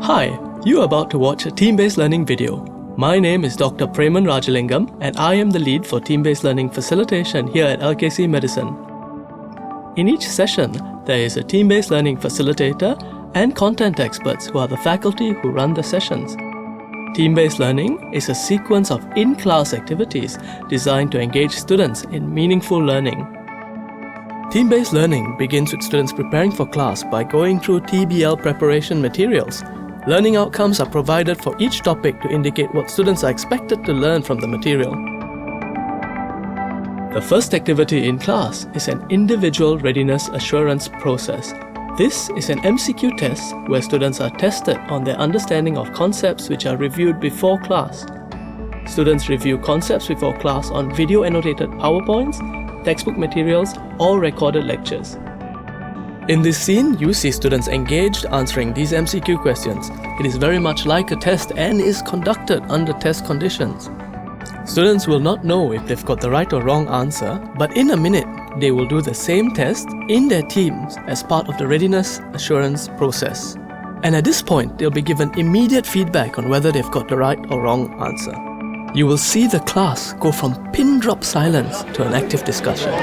Hi, you are about to watch a team-based learning video. My name is Dr. Preman Rajalingam and I am the lead for team-based learning facilitation here at LKCMedicine. In each session, there is a team-based learning facilitator and content experts who are the faculty who run the sessions. Team-based learning is a sequence of in-class activities designed to engage students in meaningful learning. Team-based learning begins with students preparing for class by going through TBL preparation materials. Learning outcomes are provided for each topic to indicate what students are expected to learn from the material. The first activity in class is an individual readiness assurance process. This is an MCQ test where students are tested on their understanding of concepts which are reviewed before class. Students review concepts before class on video annotated PowerPoints, textbook materials, or recorded lectures. In this scene, you see students engaged answering these MCQ questions. It is very much like a test and is conducted under test conditions. Students will not know if they've got the right or wrong answer, but in a minute, they will do the same test in their teams as part of the readiness assurance process. And at this point, they'll be given immediate feedback on whether they've got the right or wrong answer. You will see the class go from pin drop silence to an active discussion.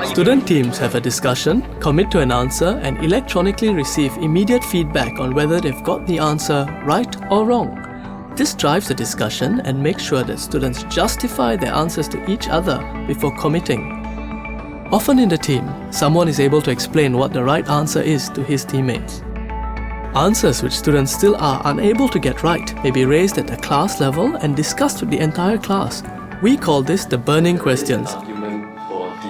Student teams have a discussion, commit to an answer, and electronically receive immediate feedback on whether they've got the answer right or wrong. This drives the discussion and makes sure that students justify their answers to each other before committing. Often in the team, someone is able to explain what the right answer is to his teammates. Answers which students still are unable to get right may be raised at the class level and discussed with the entire class. We call this the burning questions. Argument for D,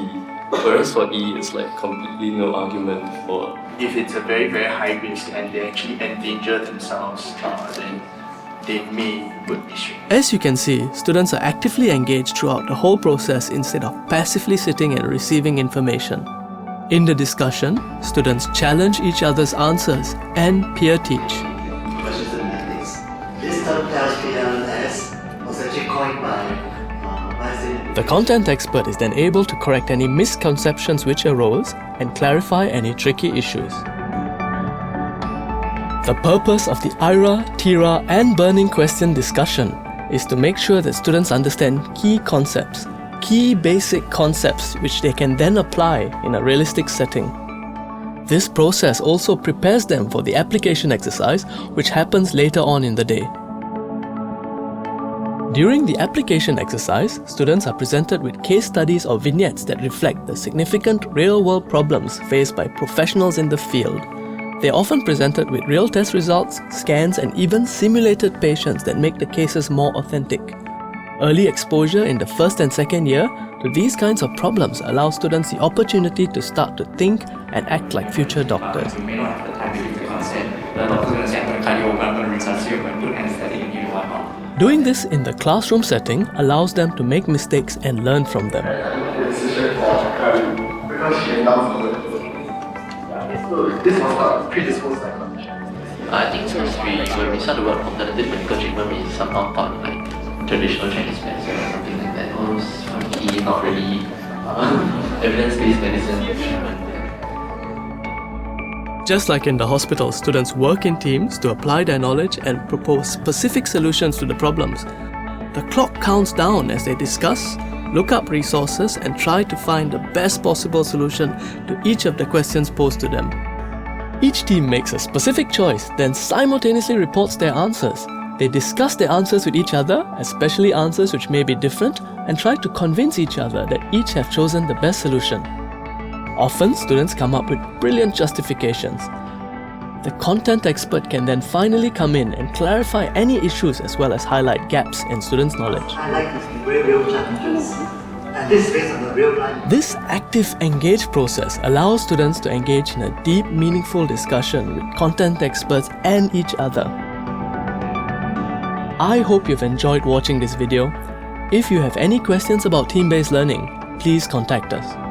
whereas for E, it's like completely no argument for. If it's a very, very high risk and they actually endanger themselves, then they may put issue. As you can see, students are actively engaged throughout the whole process instead of passively sitting and receiving information. In the discussion, students challenge each other's answers and peer teach. This term TBL was actually coined by The content expert is then able to correct any misconceptions which arose and clarify any tricky issues. The purpose of the IRA, TIRA and burning question discussion is to make sure that students understand key concepts, key basic concepts which they can then apply in a realistic setting. This process also prepares them for the application exercise which happens later on in the day. During the application exercise, students are presented with case studies or vignettes that reflect the significant real-world problems faced by professionals in the field. They are often presented with real test results, scans, and even simulated patients that make the cases more authentic. Early exposure in the first and second year to these kinds of problems allows students the opportunity to start to think and act like future doctors. Doing this in the classroom setting allows them to make mistakes and learn from them. This was not predisposed by condition. I think since when we start to work on alternative medical treatment, we somehow thought like traditional Chinese medicine or something like that. All those funky, not really evidence-based medicine treatment. Just like in the hospital, students work in teams to apply their knowledge and propose specific solutions to the problems. The clock counts down as they discuss, look up resources and try to find the best possible solution to each of the questions posed to them. Each team makes a specific choice, then simultaneously reports their answers. They discuss their answers with each other, especially answers which may be different, and try to convince each other that each have chosen the best solution. Often, students come up with brilliant justifications. The content expert can then finally come in and clarify any issues as well as highlight gaps in students' knowledge. I like this real challenges. And this is based on the real life. This active engage process allows students to engage in a deep, meaningful discussion with content experts and each other. I hope you've enjoyed watching this video. If you have any questions about team-based learning, please contact us.